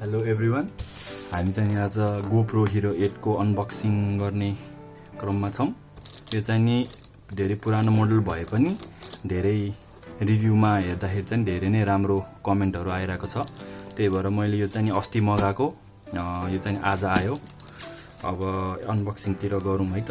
Hello everyone, हामी चाहिँ आज गोप्रो हिरो 8 को अनबक्सिङ गर्ने क्रममा छौं। यो चाहिँ नि धेरै पुरानो मोडल भए पनि धेरै रिभ्यूमा हेर्दाखेरि चाहिँ धेरै नै राम्रो कमेन्टहरु आइरहेको छ। त्यही भएर मैले यो चाहिँ नि अस्ति मगाएको, यो चाहिँ आज आयो। अब अनबक्सिङ तिर गरौँ है त।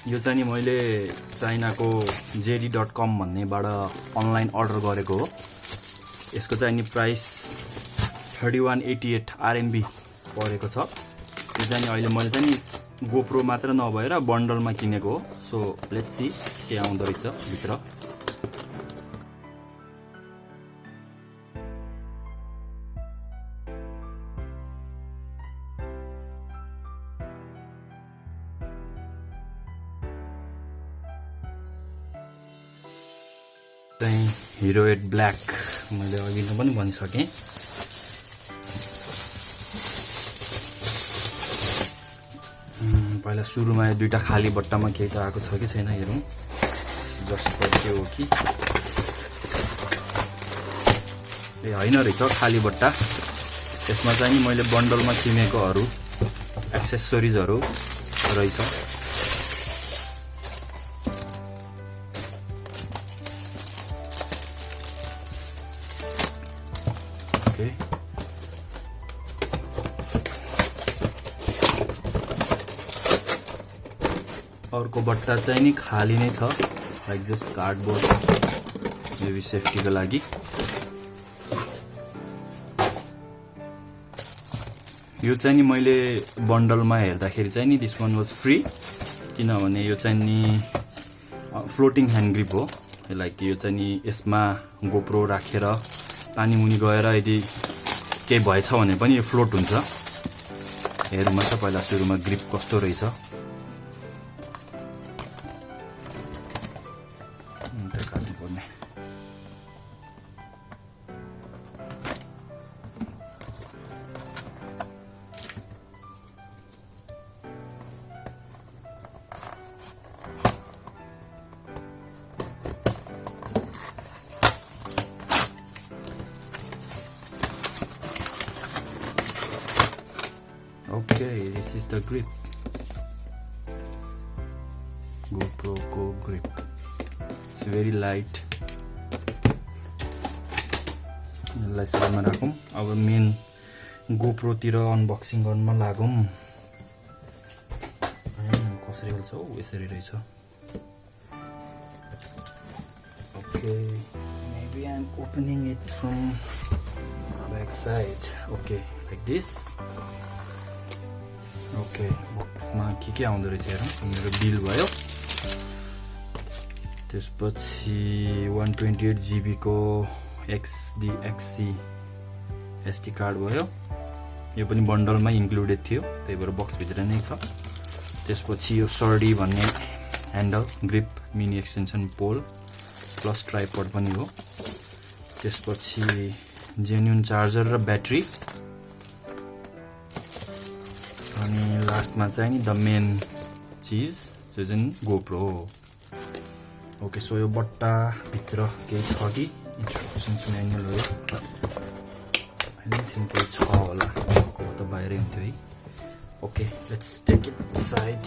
यो चाहिँ नि मैले चाइनाको JD.com भन्नेबाट अनलाइन अर्डर गरेको हो। यसको चाहिँ नि प्राइस 3188 RMB परेको छ। यो चाहिँ नि अहिले मैले चाहिँ नि गोप्रो मात्र नभएर बन्डलमा किनेको हो। सो लेट्स सी के आउँदो रहेछ भित्र। हिरो 8 ब्ल्याक मैले अघि नै पनि भनिसकेँ। पहिला सुरुमा दुईटा खाली बट्टामा केही त आएको छ कि छैन हेरौँ। जस्ट पर्थ्यो हो कि ए हैन रहेछ, खाली बट्टा। त्यसमा चाहिँ नि मैले बन्डलमा किनेकोहरू एक्सेसरिजहरू रहेछ। अर्को बट्टा चाहिँ नि खाली नै छ, लाइक जस्ट कार्डबोर्ड, मेबी सेफ्टीको लागि। यो चाहिँ नि मैले बन्डलमा हेर्दाखेरि चाहिँ नि दिस वान वाज फ्री, किनभने यो चाहिँ नि फ्लोटिङ ह्यान्ड ग्रिप हो। लाइक यो चाहिँ नि यसमा गोप्रो राखेर पानी मुनि गएर यदि केही भएछ भने पनि यो फ्लोट हुन्छ। हेरौँ त पहिला सुरुमा ग्रिप कस्तो रहेछ। Okay, this is the grip. GoPro Go grip. It's very light. यसलाई साइडमा राखौँ। अब मेन GoPro तिर अनबक्सिङ गर्न लागौँ। कसरी हुन्छ? ओ यसरी रहेछ। Okay, maybe I'm opening it from the back side. Okay, like this. Okay, बक्समा के आउँदो रहेछ हेरौँ। मेरो बिल भयो, त्यसपछि 128 GB को XDXC SD कार्ड भयो। यो पनि बन्डलमा इन्क्लुडेड थियो, त्यही भएर बक्स भित्र नै छ। त्यसपछि यो सर्डी भन्ने ह्यान्डल ग्रिप मिनी एक्सटेन्सन पोल प्लस ट्राइपड पनि हो। त्यसपछि जेन्युन चार्जर र ब्याट्री, अनि लास्टमा चाहिँ नि द मेन चिज जो चाहिँ गोप्रो हो। ओके, सो यो बट्टा भित्र केही छ कि इन्स्ट्रक्सन्स म्यानुअल हो। आई थिङ्क केही छ होला, त बाहिरै हुन्थ्यो है। Okay, let's take it side.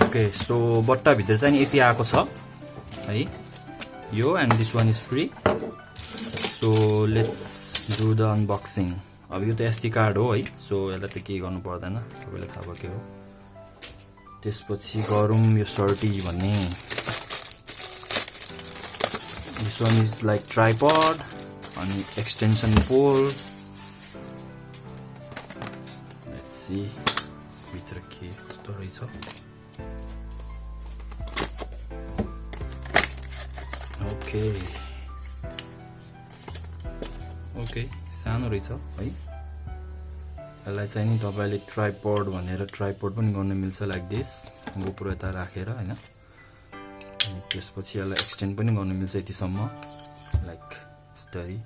Okay, so बट्टा भित्र चाहिँ यति आएको छ है यो, and this one is free. So let's do the unboxing. अब यो त SD कार्ड हो है, सो यसलाई त केही गर्नु पर्दैन, सबैलाई थाहा भयो के हो। त्यसपछि गरौँ यो सर्टी भन्ने। This one is like tripod अनि एक्सटेन्सन पोल। लेट्स सी भित्र के कस्तो रहेछ। ओके ओके, सानो रहेछ है। यसलाई चाहिँ नि तपाईले ट्राइपड भनेर ट्राइपड पनि गर्न मिल्छ, लाइक दिस गोप्रो यता राखेर हैन। अनि त्यसपछि यसलाई एक्सटेन्ड पनि गर्न मिल्छ यतिसम्म, लाइक स्टरी।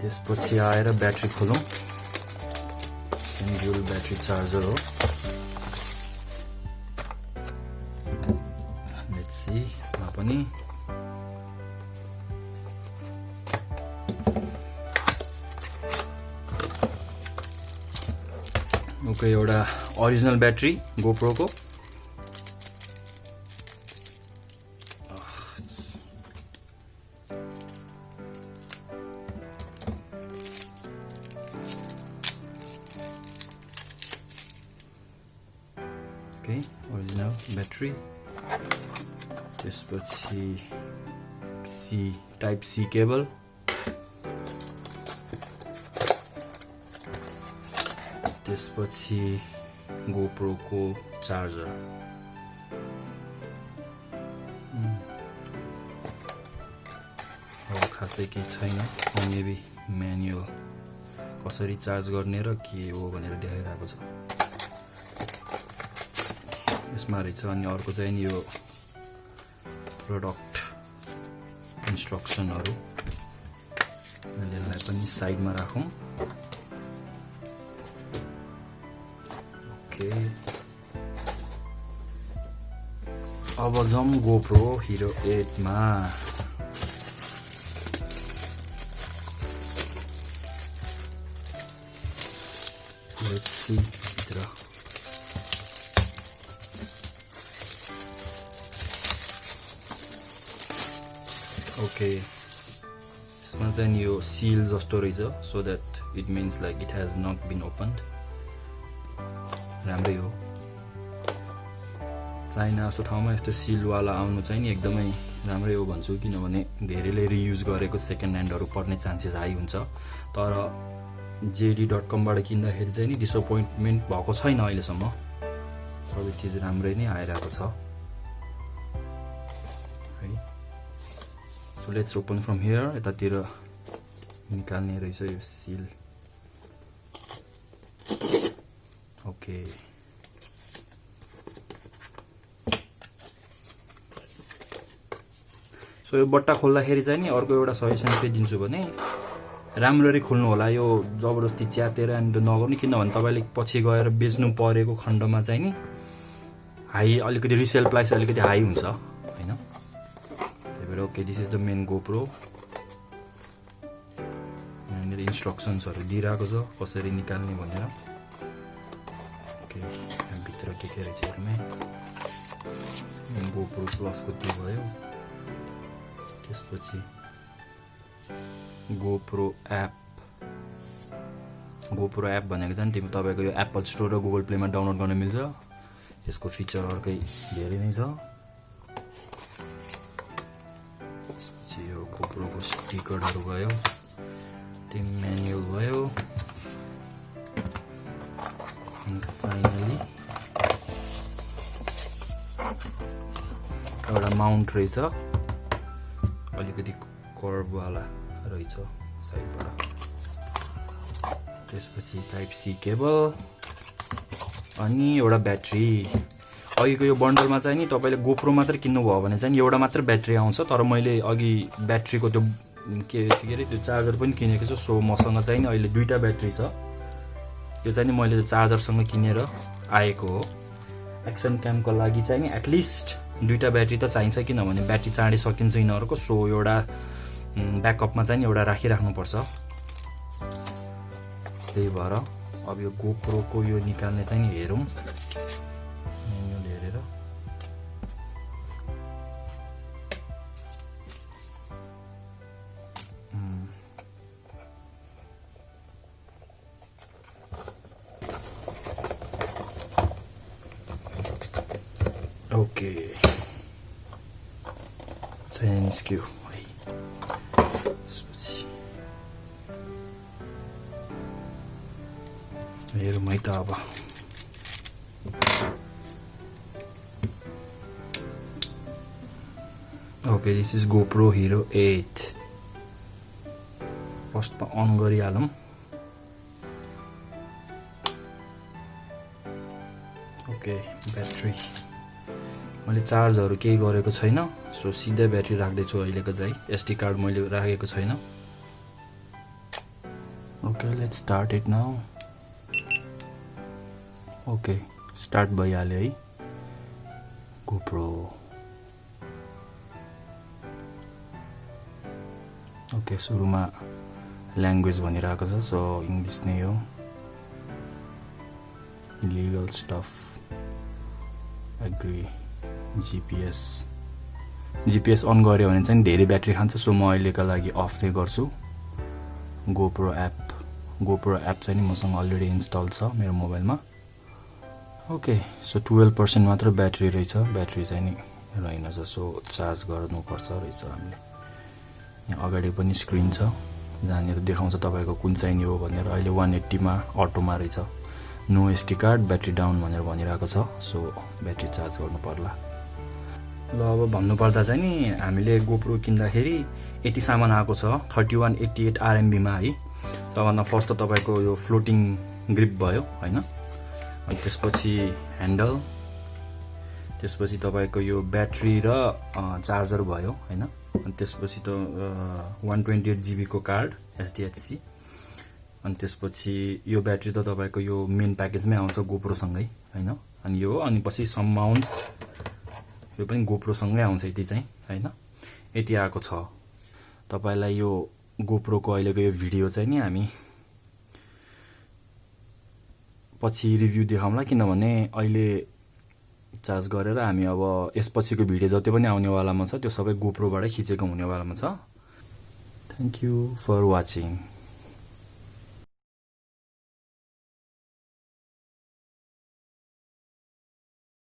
त्यसपछि आएर ब्याट्री खोलौँ ड्युल ब्याट्री चार्जर हो लेट्स सी यसमा पनि ओके एउटा ओरिजिनल ब्याट्री GoPro को ओरिजिनल ब्याट्री त्यसपछि टाइप सी केबल त्यसपछि GoPro को चार्जर खासै केही छैन मेबी म्यानुअल कसरी चार्ज गर्ने र के हो भनेर देखाइरहेको छ यसमा रहेछ अनि अर्को चाहिँ नि यो प्रोडक्ट इन्स्ट्रक्सनहरु यसलाई पनि साइडमा राखौं ओके अब जाउँ GoPro Hero 8 मा लेट्स सी भित्र ओके यसमा चाहिँ यो सील जस्तो रहेछ so that it means like it has not been opened राम्रै हो चाइना जस्तो ठाउँमा यस्तो सील वाला आउनु चाहिँ नि एकदमै राम्रै हो भन्छु किनभने धेरैले रियुज गरेको सेकेन्ड ह्यान्डहरु पर्ने चान्सेस हाई हुन्छ तर JD.com बाट किन्दाखेरि चाहिँ नि डिसअपोइन्टमेन्ट भएको छैन अहिलेसम्म सबै चीज राम्रै नै आइरहेको छ है so let's open from here यतातिर निकाल्ने रहेछ यो सील ओके सो यो बट्टा खोल्दाखेरि चाहिँ नि अर्को एउटा सजेसन के दिन्छु भने राम्ररी खोल्नु होला यो जबरजस्ती च्यातेर एन्ड नगर्नु किनभने तपाईले पछि गएर बेच्नु परेको खण्डमा चाहिँ नि हाई अलिकति रिसेल प्राइस अलिकति हाई हुन्छ हैन त्यही भएर okay this is the main GoPro मेरो इन्स्ट्रक्सन्सहरु दिइराको छ कसरी निकाल्ने भनेर ओके भित्र के रहेछ हेर्मै GoPro प्लस को त्यो भयो त्यसपछि GoPro एप भनेको चाहिँ तिमी तपाईको यो एप्पल स्टोर र गुगल प्ले मा डाउनलोड गर्न मिल्छ यसको फिचर अर्कै धेरै नै छ त्यसपछि यो GoPro को स्टिकरहरु भयो त्यो म्यानुअल भयो अनि फाइनली एउटा माउन्ट रहेछ अलिकति कर्भ वाला रहेछ साइडबाट त्यसपछि टाइप सी केबल अनि एउटा ब्याट्री अघिको यो बन्डलमा चाहिँ नि तपाईले GoPro मात्र किन्नु भयो भने चाहिँ एउटा मात्र ब्याट्री आउँछ तर मैले अघि ब्याट्रीको त्यो के रे त्यो चार्जर पनि किनेको छु सो मसँग चाहिँ नि अहिले दुईटा ब्याट्री छ यो चाहिँ नि मैले चार्जर सँग किनेर आएको हो एक्सन क्यामको लागि चाहिँ नि एटलिस्ट दुईटा ब्याट्री त चाहिन्छ किनभने ब्याट्री चाँडै सकिन्छ यिनीहरुको सो एउटा ब्याकअपमा चाहिँ एउटा राखिराख्नु पर्छ त्यही भएर अब यो GoPro को यो निकाल्ने चाहिँ नि हेरौं मेन्युल हेरेर ओके चेन्ज क्यू हेरौँ है त अब okay this is GoPro Hero 8 फर्स्टमा अन गरिहालौँ ओके ब्याट्री मैले चार्जहरु केही गरेको छैन सो सिधै ब्याट्री राख्दै छु अहिलेको चाहिँ SD कार्ड मैले राखेको छैन Okay, let's start it now. Okay, start भइहाल्यो है GoPro. Okay, सुरुमा ल्याङ्ग्वेज भनिरहेको छ, सो इङ्ग्लिस नै हो. Legal stuff. Agree. GPS on गर्यो भने चाहिँ धेरै ब्याट्री खान्छ, सो म अहिलेका लागि अफ नै गर्छु. GoPro एप चाहिँ नि मसँग अलरेडी इन्स्टल छ मेरो मोबाइलमा. ओके, सो 12% मात्र ब्याट्री रहेछ. ब्याट्री चाहिँ नि रहेनछ, सो चार्ज गर्नुपर्छ रहेछ हामीले. यहाँ अगाडि पनि स्क्रिन छ जहाँनिर देखाउँछ तपाईँको कुन चाहिने हो भनेर. अहिले 180 मा अटोमा रहेछ. No SD card, battery down भनेर भनिरहेको छ, सो ब्याट्री चार्ज गर्नु पर्ला. ल अब भन्नुपर्दा चाहिँ नि हामीले GoPro किन्दाखेरि यति सामान आएको छ 3188 RMB मा है. सबभन्दा फर्स्ट त तपाईँको यो फ्लोटिङ ग्रिप भयो हैन. अनि त्यसपछि ह्यान्डल, त्यसपछि तपाईँको यो ब्याट्री र चार्जर भयो हैन. अनि त्यसपछि त 128 GB को कार्ड SDHC. अनि त्यसपछि यो ब्याट्री त तपाईँको यो मेन प्याकेजमै आउँछ GoPro सँगै हैन. अनि यो अनि पछि सम माउन्ट्स यो पनि GoPro सँगै आउँछ. यति चाहिँ हैन, यति आएको छ. तपाईलाई यो GoPro को अहिलेको यो भिडियो चाहिँ नि हामी पछि रिभ्यू देखाउँला, किनभने अहिले चार्ज गरेर हामी अब यसपछिको भिडियो जति पनि आउनेवालामा छ त्यो सबै GoPro बाटै खिचेको हुनेवालामा छ. Thank you for watching.